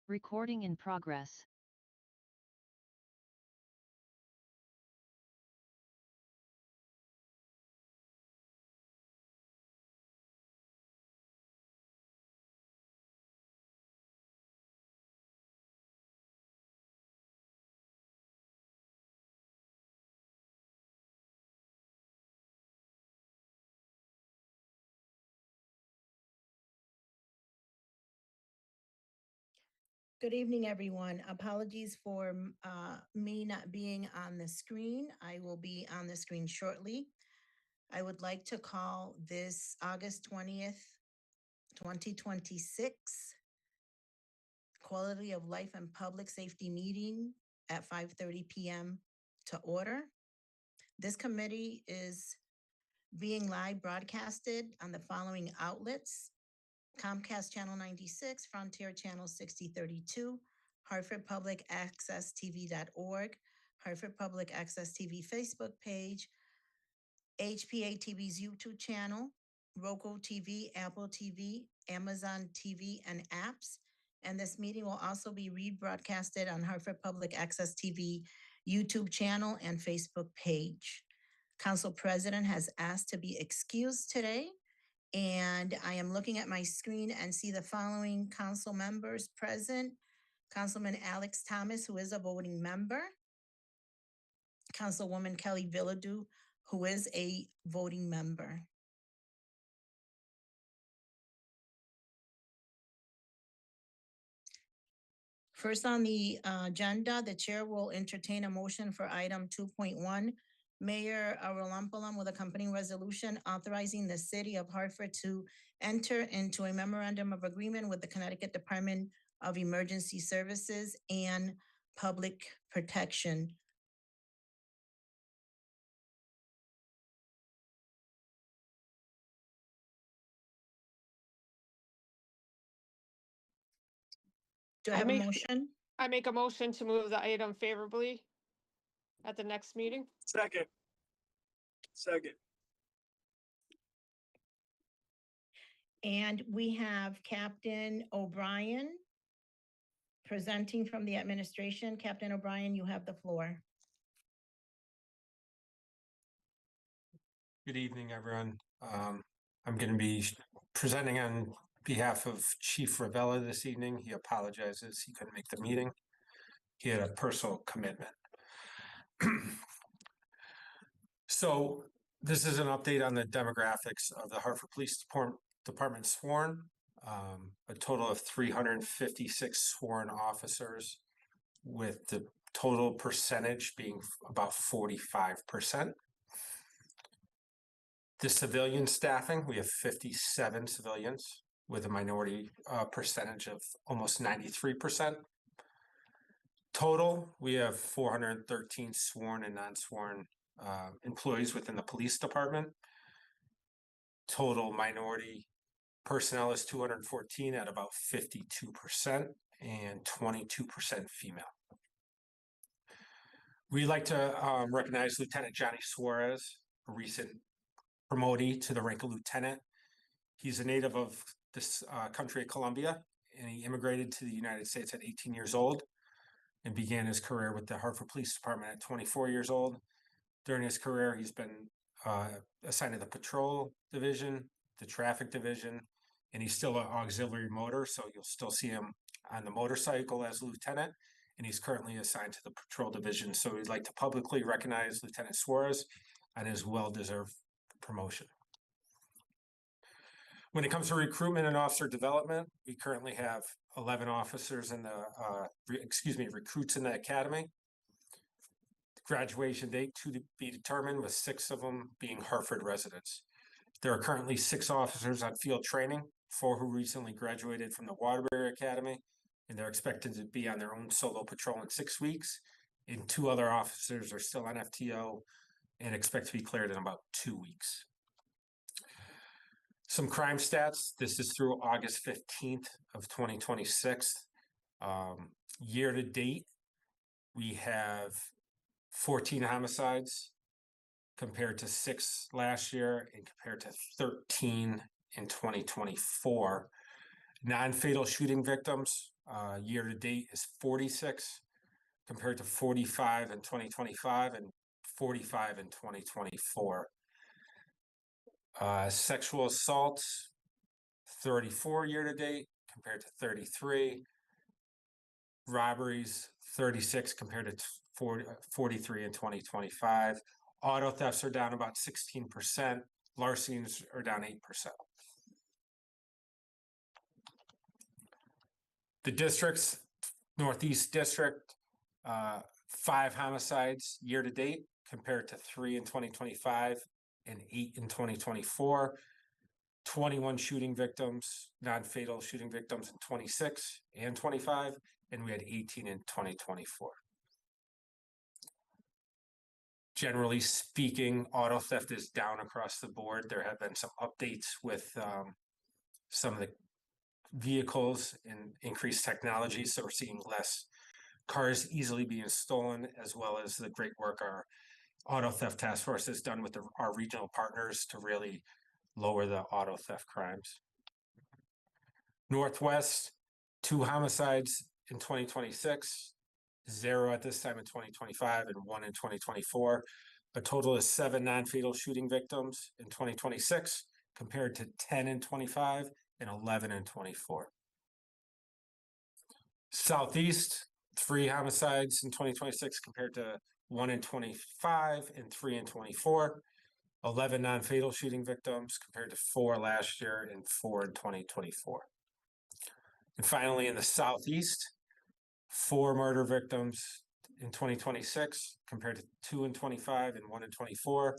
Recording in progress. Good evening, everyone. Apologies for me not being on the screen. I will be on the screen shortly. I would like to call this August 20th, 2026 Quality of Life and Public Safety meeting at 5:30 p.m. to order. This committee is being live broadcasted on the following outlets: Comcast Channel 96, Frontier Channel 6032, Hartford Public Access TV.org, Hartford Public Access TV Facebook page, HPA-TV's YouTube channel, Roku TV, Apple TV, Amazon TV, and apps. And this meeting will also be rebroadcasted on Hartford Public Access TV YouTube channel and Facebook page. Council President has asked to be excused today. And I am looking at my screen and see the following council members present. Councilman Alex Thomas, who is a voting member. Councilwoman Kelly Villadu, who is a voting member. First on the agenda, the chair will entertain a motion for item 2.1. Mayor Arulampalam with accompanying resolution authorizing the city of Hartford to enter into a memorandum of agreement with the Connecticut Department of Emergency Services and Public Protection. Do I have a motion? I make a motion to move the item favorably at the next meeting. Second. And we have Captain O'Brien presenting from the administration. Captain O'Brien, you have the floor. Good evening, everyone. I'm going to be presenting on behalf of Chief Ravella this evening. He apologizes he couldn't make the meeting. He had a personal commitment. So this is an update on the demographics of the Hartford Police Department sworn. A total of 356 sworn officers, with the total percentage being about 45%. The civilian staffing, we have 57 civilians with a minority percentage of almost 93%. Total, we have 413 sworn and non-sworn employees within the police department. Total minority personnel is 214 at about 52% and 22% female. We'd like to recognize Lieutenant Johnny Suarez, a recent promotee to the rank of lieutenant. He's a native of this country of Colombia, and he immigrated to the United States at 18 years old and began his career with the Hartford Police Department at 24 years old. During his career, he's been assigned to the patrol division, the traffic division, and he's still an auxiliary motor, so you'll still see him on the motorcycle as a lieutenant, and he's currently assigned to the patrol division. So we'd like to publicly recognize Lieutenant Suarez on his well-deserved promotion. When it comes to recruitment and officer development, we currently have 11 officers in the, recruits in the academy. Graduation date to be determined, with 6 of them being Hartford residents. There are currently 6 officers on field training, 4 who recently graduated from the Waterbury Academy, and they're expected to be on their own solo patrol in 6 weeks. And 2 other officers are still on FTO and expect to be cleared in about 2 weeks. Some crime stats. This is through August 15th of 2026. Year to date, we have 14 homicides compared to 6 last year and compared to 13 in 2024. Non-fatal shooting victims, year to date is 46 compared to 45 in 2025 and 45 in 2024. Sexual assaults, 34 year to date compared to 33. Robberies, 36 compared to 43 in 2025. Auto thefts are down about 16%. Larcenies are down 8%. The districts, Northeast District, 5 homicides year to date compared to 3 in 2025 and 8 in 2024. 21 shooting victims, non-fatal shooting victims in 26 and 25, and we had 18 in 2024. Generally speaking, auto theft is down across the board. There have been some updates with some of the vehicles and increased technology, so we're seeing less cars easily being stolen, as well as the great work our auto theft task force has done with our regional partners to really lower the auto theft crimes. Northwest, 2 homicides in 2026, 0 at this time in 2025, and 1 in 2024. A total of 7 non-fatal shooting victims in 2026, compared to 10 in 25 and 11 in 24. Southeast, 3 homicides in 2026 compared to 1 in 25 and 3 in 24. 11 non-fatal shooting victims compared to 4 last year and 4 in 2024. And finally, in the Southeast, 4 murder victims in 2026 compared to 2 in 25 and 1 in 24.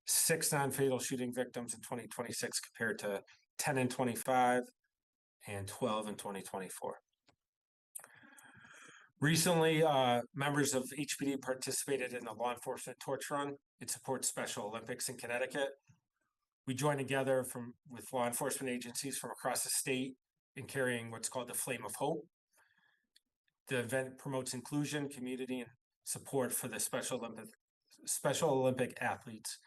6 non-fatal shooting victims in 2026 compared to 10 in 25 and 12 in 2024. Recently, members of HPD participated in the law enforcement torch run. It supports Special Olympics in Connecticut. We joined together with law enforcement agencies from across the state in carrying what's called the Flame of Hope. The event promotes inclusion, community, and support for the Special Olympic athletes.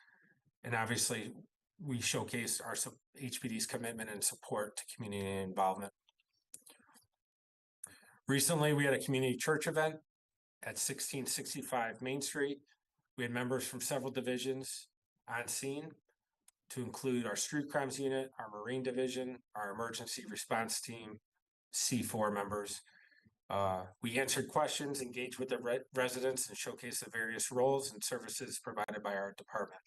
And obviously, we showcase our HPD's commitment and support to community involvement. Recently, we had a community church event at 1665 Main Street. We had members from several divisions on scene, to include our street crimes unit, our Marine division, our emergency response team, C4 members. We answered questions, engaged with the residents, and showcased the various roles and services provided by our department.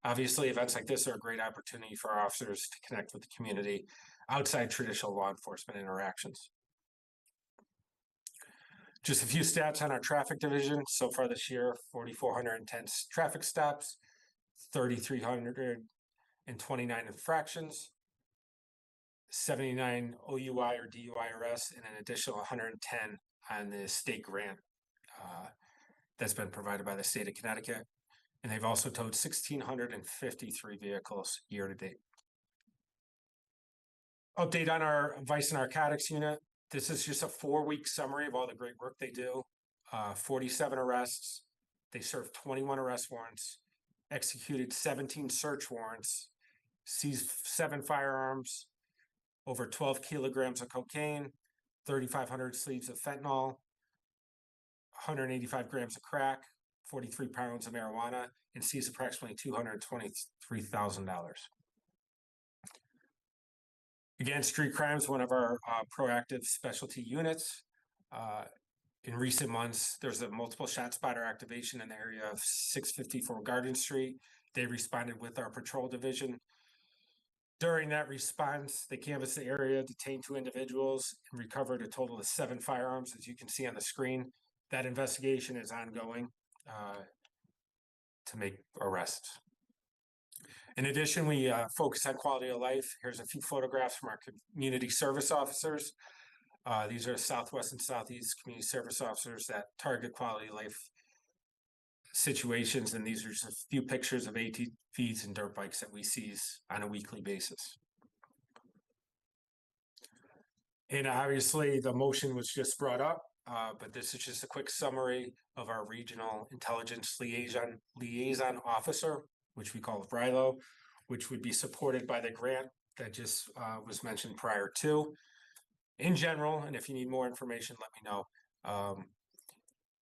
Obviously, events like this are a great opportunity for our officers to connect with the community outside traditional law enforcement interactions. Just a few stats on our traffic division. So far this year, 4,410 traffic stops, 3,329 infractions, 79 OUI or DUI arrests, and an additional 110 on the state grant that's been provided by the state of Connecticut. And they've also towed 1,653 vehicles year to date. Update on our Vice and Narcotics unit. This is just a 4-week summary of all the great work they do. 47 arrests. They served 21 arrest warrants, executed 17 search warrants, seized 7 firearms, over 12 kilograms of cocaine, 3,500 sleeves of fentanyl, 185 grams of crack, 43 pounds of marijuana, and seized approximately $223,000. Again, street crimes, one of our proactive specialty units. In recent months, there's a multiple shot spotter activation in the area of 654 Garden Street. They responded with our patrol division. During that response, they canvassed the area, detained 2 individuals, and recovered a total of 7 firearms, as you can see on the screen. That investigation is ongoing to make arrests. In addition, we focus on quality of life. Here's a few photographs from our community service officers. These are Southwest and Southeast community service officers that target quality of life situations, and these are just a few pictures of ATVs and dirt bikes that we seize on a weekly basis. And obviously, the motion was just brought up, but this is just a quick summary of our regional intelligence liaison officer, which we call RILO, which would be supported by the grant that just was mentioned prior to. in general, and if you need more information, let me know.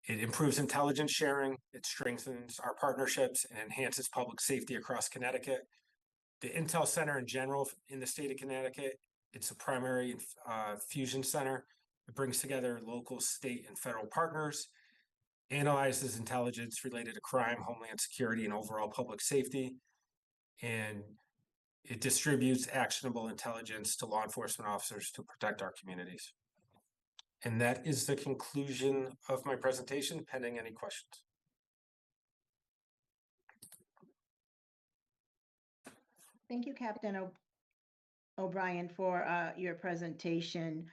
It improves intelligence sharing, it strengthens our partnerships, and enhances public safety across Connecticut. The Intel Center in general in the state of Connecticut, it's a primary fusion center. It brings together local, state, and federal partners, analyzes intelligence related to crime, homeland security, and overall public safety, and it distributes actionable intelligence to law enforcement officers to protect our communities. And that is the conclusion of my presentation, pending any questions. Thank you, Captain O'Brien, for your presentation.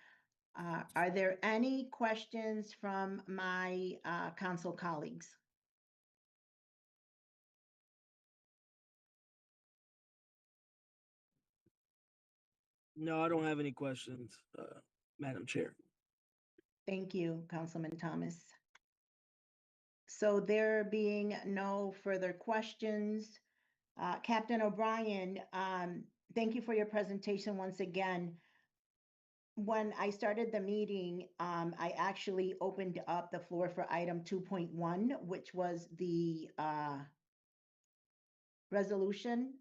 Are there any questions from my council colleagues? No, I don't have any questions, Madam Chair. Thank you, Councilman Thomas. So there being no further questions, Captain O'Brien, thank you for your presentation once again. When I started the meeting, I actually opened up the floor for item 2.1, which was the resolution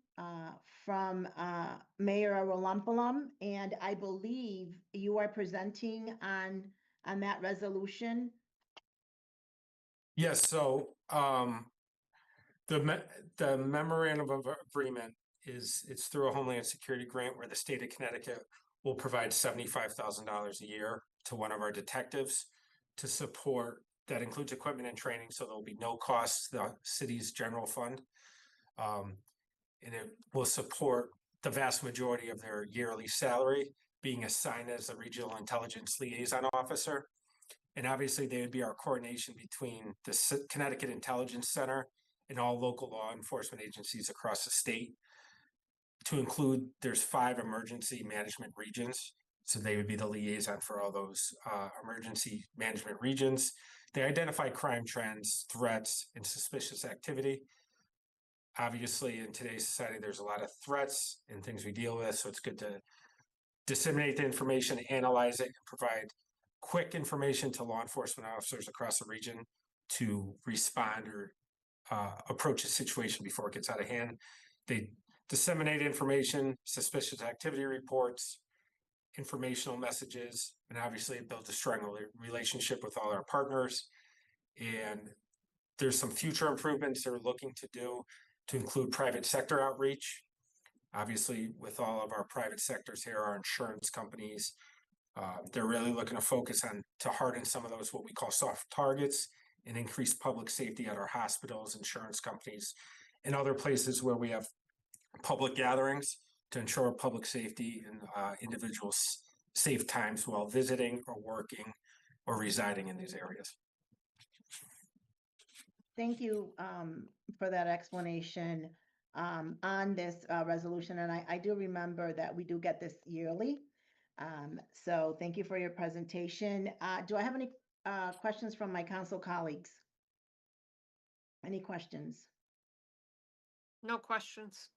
from Mayor Arulampalum, and I believe you are presenting on that resolution. Yes, so the memorandum of agreement it's through a Homeland Security grant where the state of Connecticut will provide $75,000 a year to one of our detectives to support. That includes equipment and training, so there'll be no cost to the city's general fund. And it will support the vast majority of their yearly salary, being assigned as a regional intelligence liaison officer. And obviously, they would be our coordination between the Connecticut Intelligence Center and all local law enforcement agencies across the state. To include, there's 5 emergency management regions. So they would be the liaison for all those emergency management regions. They identify crime trends, threats, and suspicious activity. Obviously, in today's society, there's a lot of threats and things we deal with. So it's good to disseminate the information, analyze it, and provide quick information to law enforcement officers across the region to respond or approach a situation before it gets out of hand. They disseminate information, suspicious activity reports, informational messages, and obviously it builds a strong relationship with all our partners. And there's some future improvements they're looking to do to include private sector outreach. Obviously, with all of our private sectors here, our insurance companies, they're really looking to focus on to harden some of those what we call soft targets and increase public safety at our hospitals, insurance companies, and other places where we have public gatherings to ensure public safety and individuals' safe times while visiting or working or residing in these areas. Thank you for that explanation on this resolution. And I do remember that we do get this yearly. So thank you for your presentation. Do I have any questions from my council colleagues? Any questions? No questions.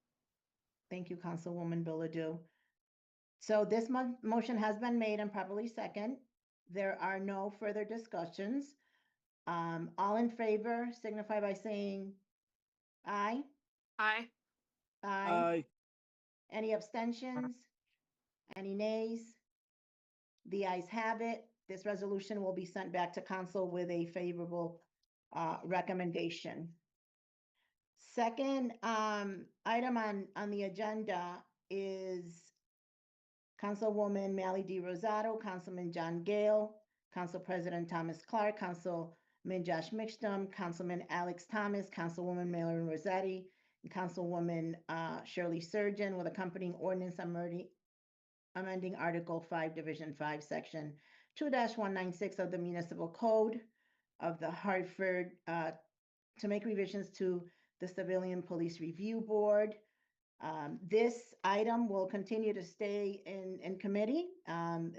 Thank you, Councilwoman Bilodeau. So this motion has been made and properly second. There are no further discussions. All in favor signify by saying aye. Aye. Aye. Aye. Any abstentions? Any nays? The ayes have it. This resolution will be sent back to council with a favorable recommendation. Second item on the agenda is Councilwoman Maly D. Rosado, Councilman John Gale, Council President Thomas Clark, Councilman Josh Mixtum, Councilman Alex Thomas, Councilwoman Mallory Rossetti, and Councilwoman Shirley Surgeon with accompanying ordinance amending Article 5, Division 5, Section 2-196 of the Municipal Code of the Hartford to make revisions to the Civilian Police Review Board. This item will continue to stay in committee.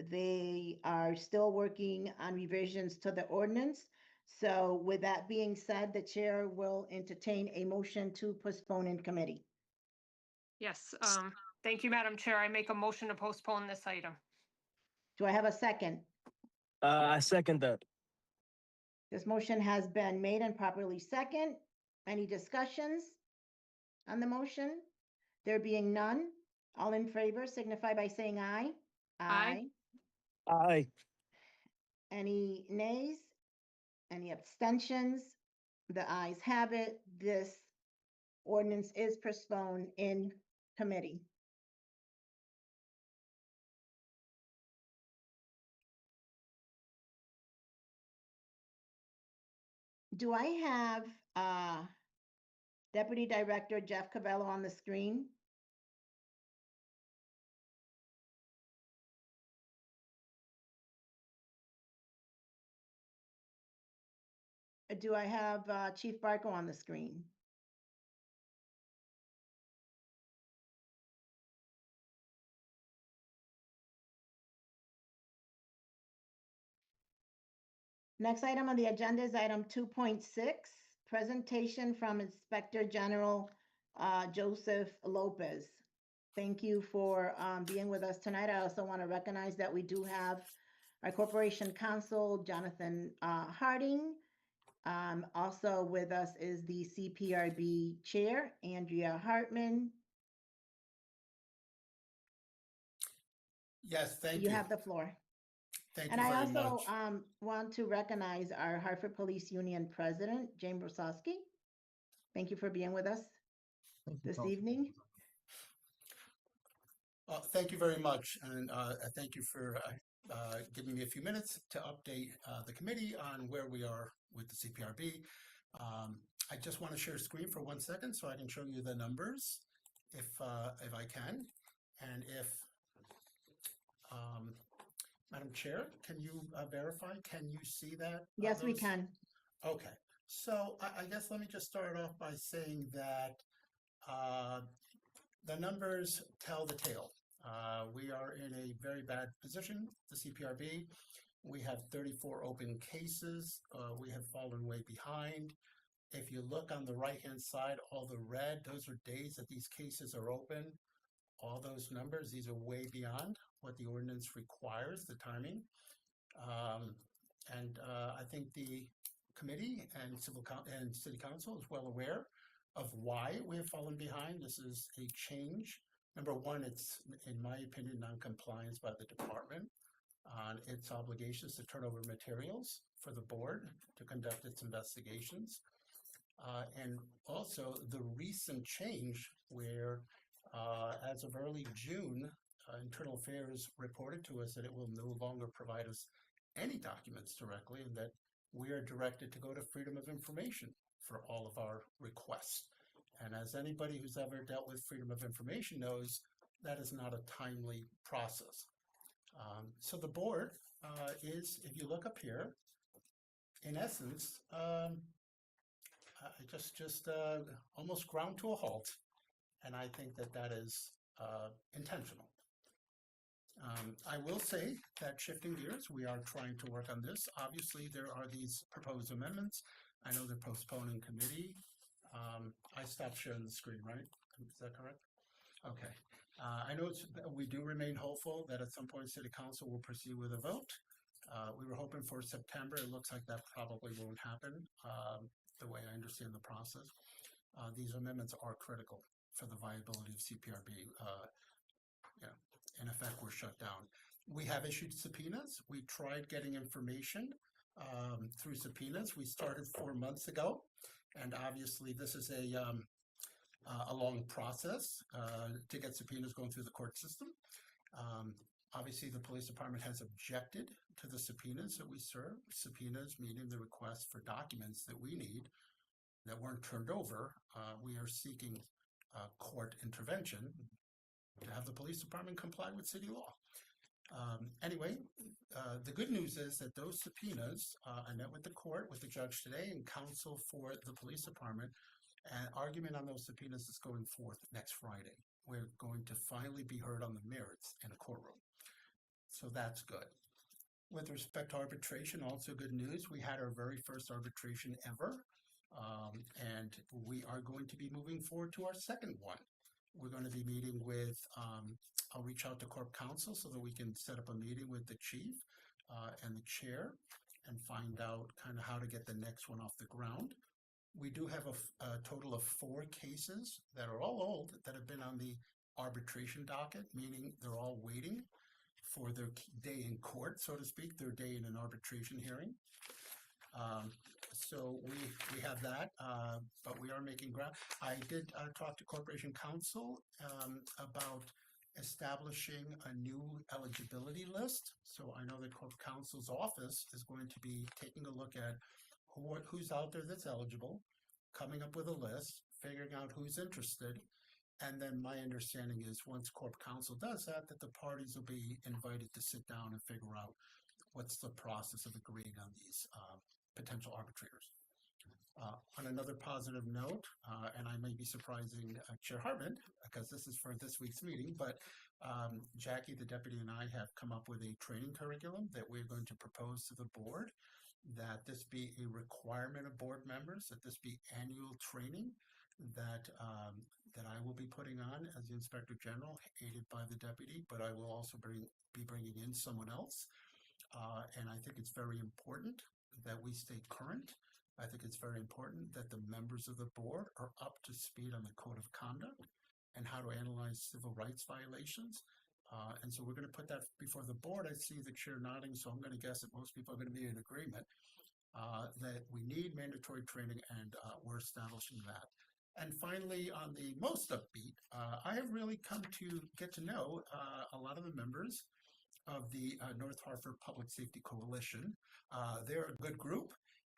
They are still working on revisions to the ordinance. So with that being said, the chair will entertain a motion to postpone in committee. Yes. Thank you, Madam Chair. I make a motion to postpone this item. Do I have a second? I second that. This motion has been made and properly second. Any discussions on the motion? There being none, all in favor signify by saying aye. Aye. Aye. Any nays? Any abstentions? The ayes have it. This ordinance is postponed in committee. Do I have Deputy Director Jeff Cavello on the screen? Do I have Chief Barco on the screen? Next item on the agenda is item 2.6, presentation from Inspector General Joseph Lopez. Thank you for being with us tonight. I also want to recognize that we do have our Corporation Counsel, Jonathan Harding. Also with us is the CPRB Chair, Andrea Hartman. Yes, thank You you. have the floor. Thank And you I very also much. want to recognize our Hartford Police Union President, James Rosado. Thank you for being with us this evening. Thank you very much, and thank you for giving me a few minutes to update the committee on where we are with the CPRB. I just want to share screen for 1 second so I can show you the numbers, if I can, and if Madam Chair, can you verify? Can you see that? Yes, we those? can. Okay, so I guess let me just start off by saying that the numbers tell the tale. We are in a very bad position, the CPRB. We have 34 open cases. We have fallen way behind. If you look on the right-hand side, all the red, those are days that these cases are open. All those numbers, these are way beyond what the ordinance requires, the timing. I think the committee and city council is well aware of why we have fallen behind. This is a change. Number one, it's, in my opinion, non-compliance by the department on its obligations to turn over materials for the board to conduct its investigations. And also the recent change where, as of early June, Internal Affairs reported to us that it will no longer provide us any documents directly, and that we are directed to go to Freedom of Information for all of our requests. And as anybody who's ever dealt with Freedom of Information knows, that is not a timely process. So the board is, if you look up here, in essence, just almost ground to a halt. And I think that that is intentional. I will say that shifting gears, we are trying to work on this. Obviously, there are these proposed amendments. I know they're postponing committee. I stopped sharing the screen, right? Is that correct? Okay. I know we do remain hopeful that at some point City Council will proceed with a vote. We were hoping for September. It looks like that probably won't happen, the way I understand the process. These amendments are critical for the viability of CPRB. In effect, we're shut down. We have issued subpoenas. We tried getting information through subpoenas. We started 4 months ago, and obviously this is a long process to get subpoenas going through the court system. Obviously, the police department has objected to the subpoenas that we serve. Subpoenas meaning the request for documents that we need that weren't turned over. We are seeking court intervention to have the police department comply with city law. Anyway, the good news is that those subpoenas, I met with the court, with the judge today, and counsel for the police department, and argument on those subpoenas is going forth next Friday. We're going to finally be heard on the merits in a courtroom. So that's good. With respect to arbitration, also good news. We had our very first arbitration ever, and we are going to be moving forward to our second one. We're going to be meeting with, I'll reach out to Corp Counsel so that we can set up a meeting with the chief and the chair and find out kind of how to get the next one off the ground. We do have a total of 4 cases that are all old that have been on the arbitration docket, meaning they're all waiting for their day in court, so to speak, their day in an arbitration hearing. So we have that, but we are making ground. I did talk to Corporation Counsel about establishing a new eligibility list. So I know that Corp Counsel's office is going to be taking a look at who's out there that's eligible, coming up with a list, figuring out who's interested. And then my understanding is once Corp Counsel does that, that the parties will be invited to sit down and figure out what's the process of agreeing on these potential arbitrators. On another positive note, and I may be surprising Chair Hartman, because this is for this week's meeting, but Jackie, the deputy, and I have come up with a training curriculum that we're going to propose to the board, that this be a requirement of board members, that this be annual training that that I will be putting on as the Inspector General, aided by the deputy, but I will also be bringing in someone else. And I think it's very important that we stay current. I think it's very important that the members of the board are up to speed on the code of conduct and how to analyze civil rights violations. And so we're going to put that before the board. I see the chair nodding, so I'm going to guess that most people are going to be in agreement that we need mandatory training, and we're establishing that. And finally, on the most upbeat, I have really come to get to know a lot of the members of the North Hartford Public Safety Coalition. They're a good group.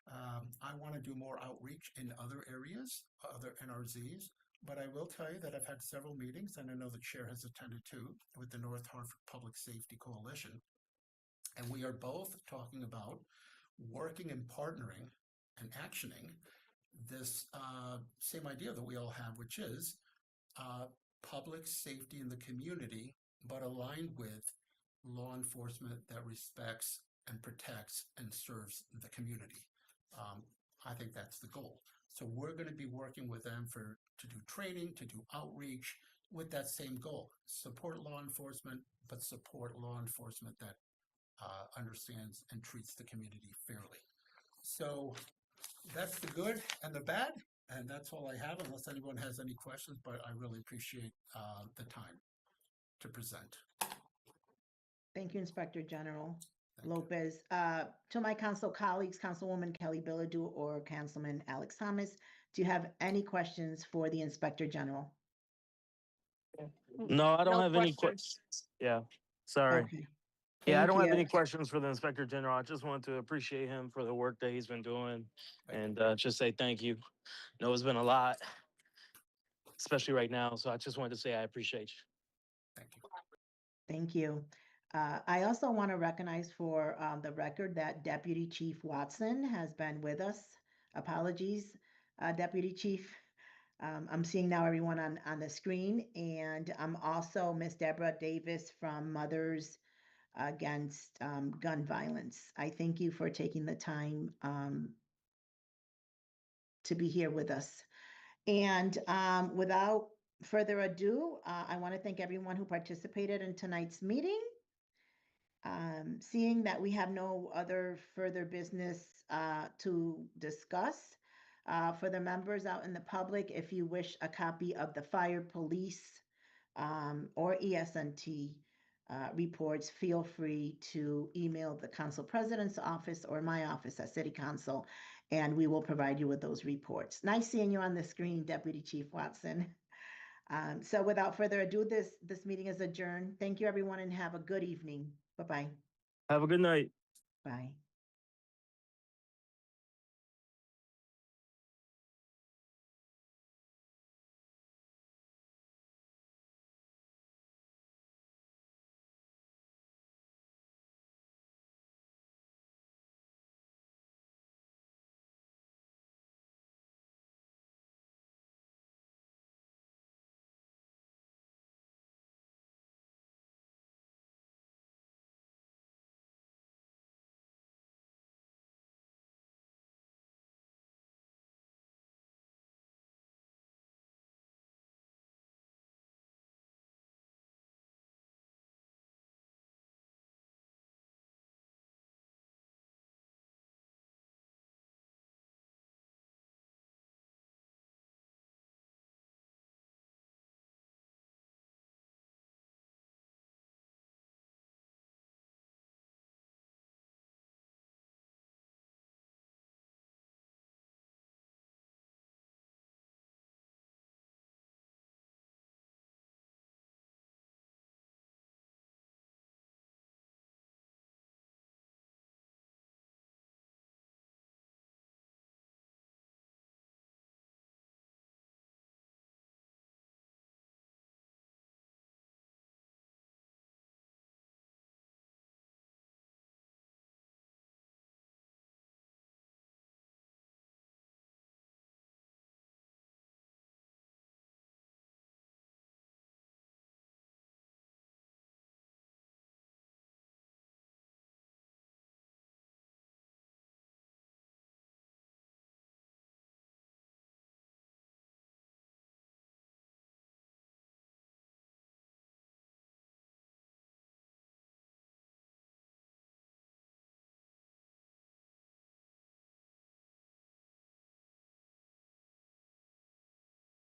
I want to do more outreach in other areas, other NRZs, but I will tell you that I've had several meetings, and I know the chair has attended too, with the North Hartford Public Safety Coalition. And we are both talking about working and partnering and actioning this same idea that we all have, which is public safety in the community, but aligned with law enforcement that respects and protects and serves the community. I think that's the goal. So we're going to be working with them to do training, to do outreach with that same goal. Support law enforcement, but support law enforcement that understands and treats the community fairly. So that's the good and the bad, and that's all I have, unless anyone has any questions, but I really appreciate the time to present. Thank you, Inspector General Thank you. Lopez. To my council colleagues, Councilwoman Kelly Billadu or Councilman Alex Thomas, do you have any questions for the Inspector General? No, I don't No have any questions. questions. Yeah, sorry. Okay. Yeah, I Thank don't have you. any questions for the Inspector General. I just want to appreciate him for the work that he's been doing and just say thank you. I know it's been a lot, especially right now. So I just wanted to say I appreciate you. Thank you. Thank you. I also want to recognize for the record that Deputy Chief Watson has been with us. Apologies, Deputy Chief. I'm seeing now everyone on the screen, and I'm also Miss Deborah Davis from Mothers Against Gun Violence. I thank you for taking the time to be here with us. And without further ado, I want to thank everyone who participated in tonight's meeting. Seeing that we have no other further business to discuss, for the members out in the public, if you wish a copy of the fire, police, or ESNT reports, feel free to email the council president's office or my office at City Council, and we will provide you with those reports. Nice seeing you on the screen, Deputy Chief Watson. So without further ado, this meeting is adjourned. Thank you, everyone, and have a good evening. Bye-bye. Have a good night. Bye.